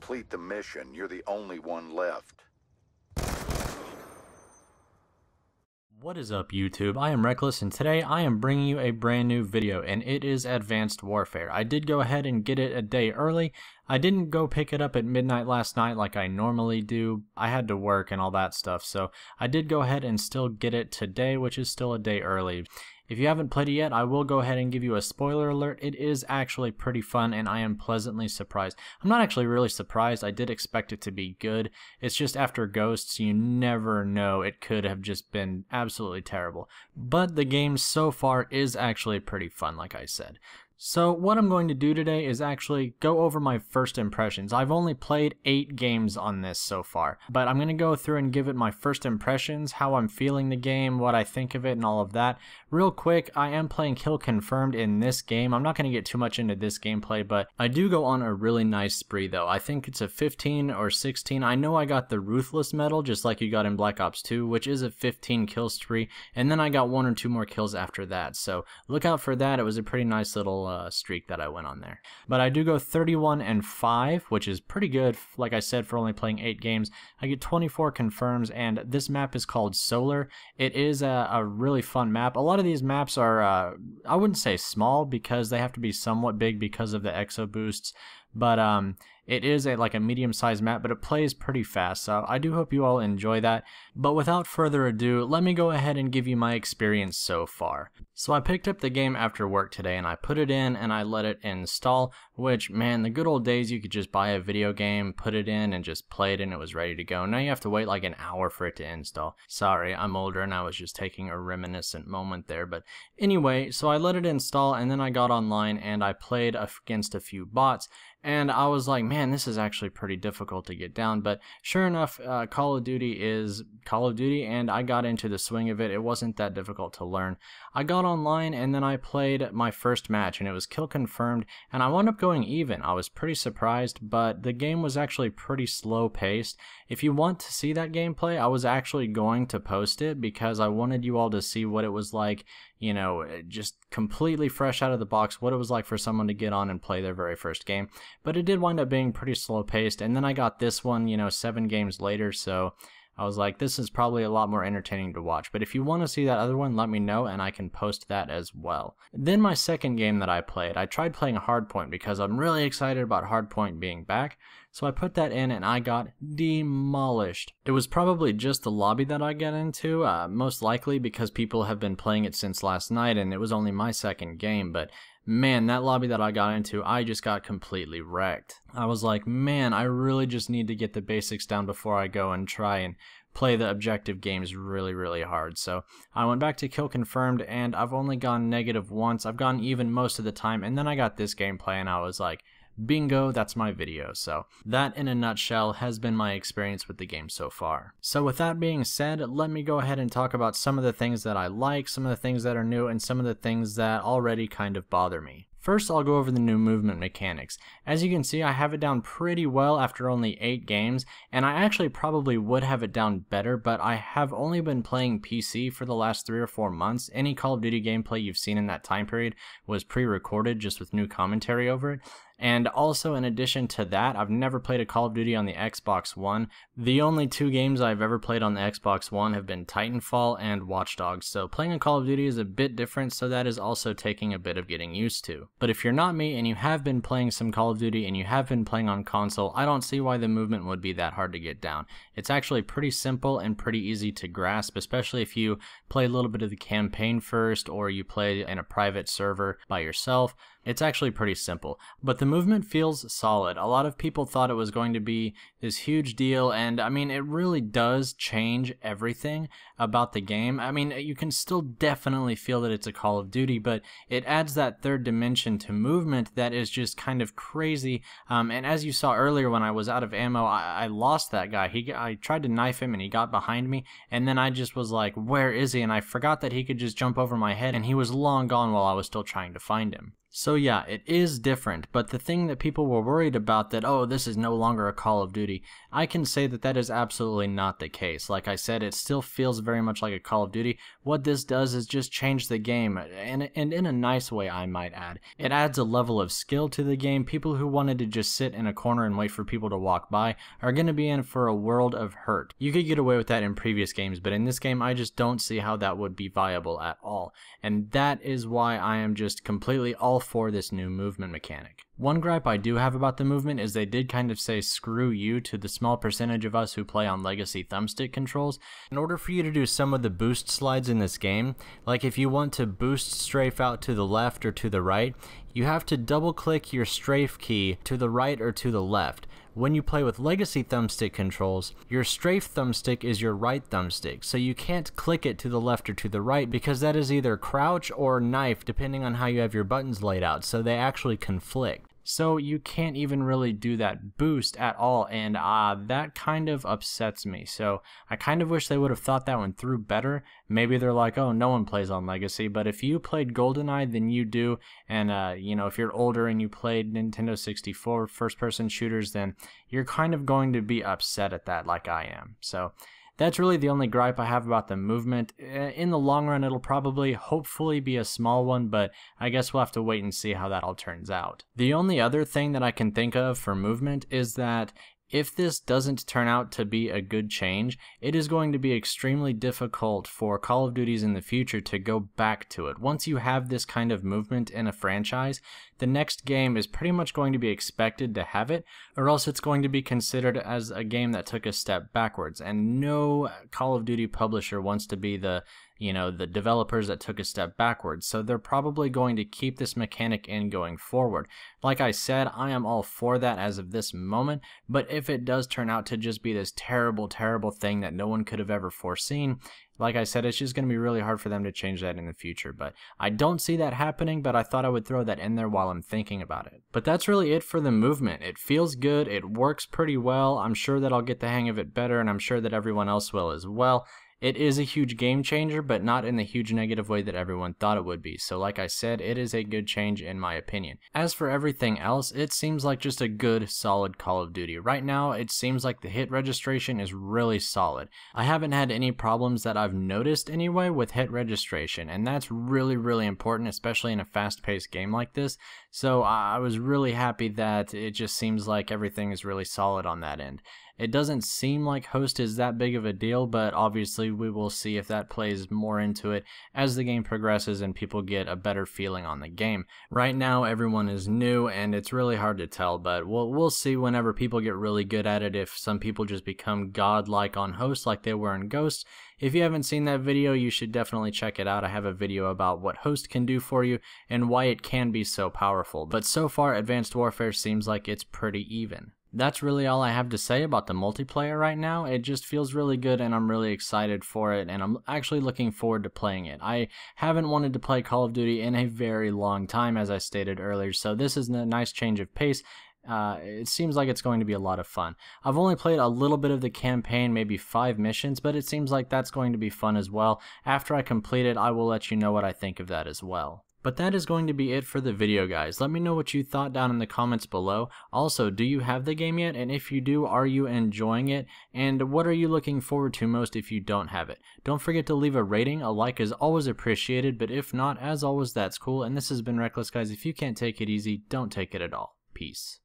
complete the mission. You're the only one left. What is up, YouTube? I am Reckless, and today I am bringing you a brand new video, and it is Advanced Warfare. I did go ahead and get it a day early. I didn't go pick it up at midnight last night like I normally do. I had to work and all that stuff, so I did go ahead and still get it today, which is still a day early. If you haven't played it yet, I will go ahead and give you a spoiler alert. It is actually pretty fun, and I am pleasantly surprised. I'm not actually really surprised. I did expect it to be good. It's just after Ghosts, you never know. It could have just been absolutely terrible. But the game so far is actually pretty fun, like I said. So what I'm going to do today is actually go over my first impressions. I've only played 8 games on this so far, but I'm going to go through and give it my first impressions, how I'm feeling the game, what I think of it, and all of that. Real quick, I am playing Kill Confirmed in this game. I'm not going to get too much into this gameplay, but I do go on a really nice spree though. I think it's a 15 or 16. I know I got the Ruthless medal, just like you got in Black Ops 2, which is a 15 kill spree, and then I got 1 or 2 more kills after that. So look out for that. It was a pretty nice little streak that I went on there. But I do go 31-5, which is pretty good, like I said, for only playing 8 games. I get 24 confirms, and this map is called Solar. It is a really fun map. A lot of these maps are, I wouldn't say small, because they have to be somewhat big because of the exo boosts, but it is like a medium-sized map, but it plays pretty fast, so I do hope you all enjoy that. But without further ado, let me go ahead and give you my experience so far. So I picked up the game after work today, and I put it in and I let it install, which, man, the good old days you could just buy a video game, put it in, and just play it and it was ready to go. Now you have to wait like an hour for it to install. Sorry, I'm older and I was just taking a reminiscent moment there, but anyway, so I let it install and then I got online and I played against a few bots. And I was like, man, this is actually pretty difficult to get down. But sure enough, Call of Duty is Call of Duty, and I got into the swing of it. It wasn't that difficult to learn. I got online, and then I played my first match, and it was Kill Confirmed, and I wound up going even. I was pretty surprised, but the game was actually pretty slow-paced. If you want to see that gameplay, I was actually going to post it, because I wanted you all to see what it was like, you know, just completely fresh out of the box, what it was like for someone to get on and play their very first game. But it did wind up being pretty slow paced, and then I got this one, you know, 7 games later, so I was like, this is probably a lot more entertaining to watch. But if you want to see that other one, let me know and I can post that as well. Then my second game that I played, I tried playing Hardpoint because I'm really excited about Hardpoint being back. So I put that in and I got demolished. It was probably just the lobby that I got into, most likely because people have been playing it since last night and it was only my second game, but man, that lobby that I got into, I just got completely wrecked. I was like, man, I really just need to get the basics down before I go and try and play the objective games really, really hard. So I went back to Kill Confirmed, and I've only gone negative once. I've gone even most of the time, and then I got this gameplay, and I was like, bingo, that's my video. So that in a nutshell has been my experience with the game so far. So with that being said, let me go ahead and talk about some of the things that I like, some of the things that are new, and some of the things that already kind of bother me. First, I'll go over the new movement mechanics. As you can see, I have it down pretty well after only 8 games, and I actually probably would have it down better, but I have only been playing PC for the last 3 or 4 months. Any Call of Duty gameplay you've seen in that time period was pre-recorded just with new commentary over it. And also, in addition to that, I've never played a Call of Duty on the Xbox One. The only 2 games I've ever played on the Xbox One have been Titanfall and Watch Dogs, so playing a Call of Duty is a bit different, so that is also taking a bit of getting used to. But if you're not me and you have been playing some Call of Duty and you have been playing on console, I don't see why the movement would be that hard to get down. It's actually pretty simple and pretty easy to grasp, especially if you play a little bit of the campaign first or you play in a private server by yourself. It's actually pretty simple, but the movement feels solid. A lot of people thought it was going to be this huge deal, and I mean, it really does change everything about the game. I mean, you can still definitely feel that it's a Call of Duty, but it adds that third dimension to movement that is just kind of crazy. And as you saw earlier when I was out of ammo, I lost that guy. I tried to knife him and he got behind me, and then I just was like, where is he? And I forgot that he could just jump over my head, and he was long gone while I was still trying to find him. So yeah, it is different, but the thing that people were worried about that, oh, this is no longer a Call of Duty, I can say that that is absolutely not the case. Like I said, it still feels very much like a Call of Duty. What this does is just change the game, and in a nice way, I might add. It adds a level of skill to the game. People who wanted to just sit in a corner and wait for people to walk by are going to be in for a world of hurt. You could get away with that in previous games, but in this game, I just don't see how that would be viable at all. And that is why I am just completely all for this new movement mechanic. One gripe I do have about the movement is they did kind of say screw you to the small percentage of us who play on legacy thumbstick controls. In order for you to do some of the boost slides in this game, like if you want to boost strafe out to the left or to the right, you have to double click your strafe key to the right or to the left. When you play with legacy thumbstick controls, your strafe thumbstick is your right thumbstick, so you can't click it to the left or to the right because that is either crouch or knife depending on how you have your buttons laid out, so they actually conflict. So you can't even really do that boost at all, and that kind of upsets me. So I kind of wish they would have thought that one through better. Maybe they're like, oh, no one plays on Legacy, but if you played GoldenEye, then you do, and you know, if you're older and you played Nintendo 64 first-person shooters, then you're kind of going to be upset at that like I am. So that's really the only gripe I have about the movement. In the long run, it'll probably, hopefully, be a small one, but I guess we'll have to wait and see how that all turns out. The only other thing that I can think of for movement is that if this doesn't turn out to be a good change, it is going to be extremely difficult for Call of Duties in the future to go back to it. Once you have this kind of movement in a franchise, the next game is pretty much going to be expected to have it, or else it's going to be considered as a game that took a step backwards. And no Call of Duty publisher wants to be the developers that took a step backwards, so they're probably going to keep this mechanic in going forward. Like I said, I am all for that as of this moment, but if it does turn out to just be this terrible, terrible thing that no one could have ever foreseen, like I said, it's just going to be really hard for them to change that in the future. But I don't see that happening, but I thought I would throw that in there while I'm thinking about it. But that's really it for the movement. It feels good, it works pretty well, I'm sure that I'll get the hang of it better, and I'm sure that everyone else will as well. It is a huge game changer, but not in the huge negative way that everyone thought it would be. So like I said, it is a good change in my opinion. As for everything else, it seems like just a good, solid Call of Duty. Right now, it seems like the hit registration is really solid. I haven't had any problems that I've noticed anyway with hit registration, and that's really, really important, especially in a fast-paced game like this. So I was really happy that it just seems like everything is really solid on that end. It doesn't seem like host is that big of a deal, but obviously we will see if that plays more into it as the game progresses and people get a better feeling on the game. Right now everyone is new and it's really hard to tell, but we'll see whenever people get really good at it if some people just become godlike on host like they were in Ghost. If you haven't seen that video, you should definitely check it out. I have a video about what host can do for you and why it can be so powerful. But so far, Advanced Warfare seems like it's pretty even. That's really all I have to say about the multiplayer right now. It just feels really good and I'm really excited for it, and I'm actually looking forward to playing it. I haven't wanted to play Call of Duty in a very long time, as I stated earlier, so this is a nice change of pace. It seems like it's going to be a lot of fun. I've only played a little bit of the campaign, maybe 5 missions, but it seems like that's going to be fun as well. After I complete it, I will let you know what I think of that as well. But that is going to be it for the video, guys. Let me know what you thought down in the comments below. Also, do you have the game yet? And if you do, are you enjoying it? And what are you looking forward to most if you don't have it? Don't forget to leave a rating. A like is always appreciated, but if not, as always, that's cool. And this has been Reckless, guys. If you can't take it easy, don't take it at all. Peace.